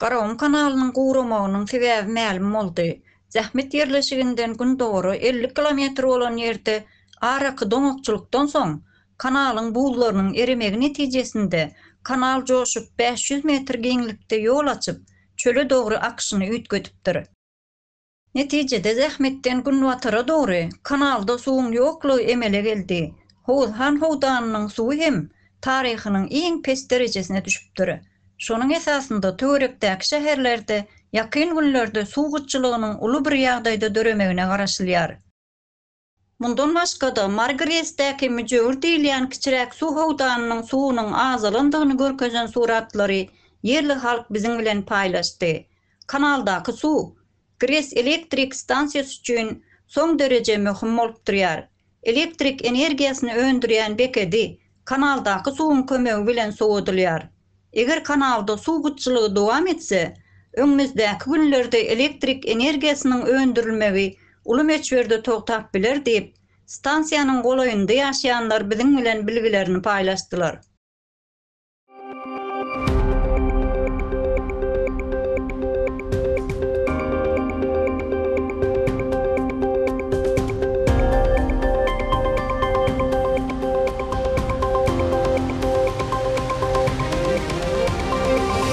Garawum kanalynyň guramagynyň sebäbi ma'lum boldy. Zähmet yerleşiginden gün dogry 50 kilometr bolan ýerde araky doňokçulukdan soň kanalyň buwlarynyň erimegi netijesinde kanal joşup 500 metr geňlikde ýol açyp çöle dogry akşyny üýtgedipdir. Netijede zähmetden gün batara dogry kanalda suwuň ýoklugy emele geldi. Howzhan howdanynyň suwy hem taryhynyň iň pes derejesine düşüpdir. Şonuň esasynda töwerekdäki şäherlerde ýakyn günlerde suw gutçylygynyň uly bir ýagdaýda döremegine garaşylýar. Mundan başga da Margaretdäki müjewir diýilýän kiçirek suw howdanynyň suwunyň azalandygyny görkezen suratlary yerli halk biziň bilen paýlaşdy. Kanaldaky suw Gres elektrik stansiýasy üçin soň derece möhüm bolup durýar. Elektrik energiýasyny öndürýän bekedi kanaldaky suwuň kömegi bilen sowudylýar. Eger kanalda suw gutçylygy dowam etse, öňümüzdäki günlerde elektrik energiýasynyň öndürilmegi uly meçberde togtap biler diýip stansiýanyň golaýynda ýaşaýanlar biziň bilen bilgilerini paýlaşdylar.